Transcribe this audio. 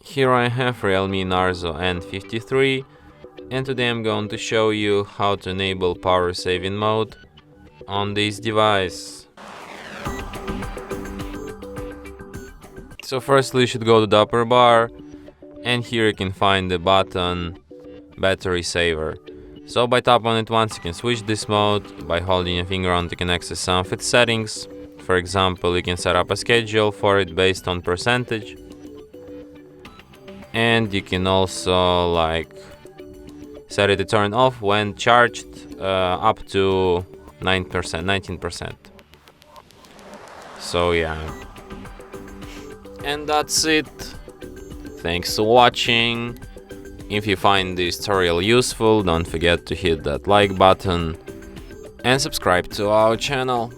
Here I have Realme Narzo N53, and today I'm going to show you how to enable power saving mode on this device. So firstly you should go to the upper bar, and here you can find the button battery saver. So by tap on it once you can switch this mode. By holding your finger on it you can access some of its settings. For example, you can set up a schedule for it based on percentage. And you can also set it to turn off when charged up to 19%. So yeah. And that's it. Thanks for watching. If you find this tutorial useful, don't forget to hit that like button and subscribe to our channel.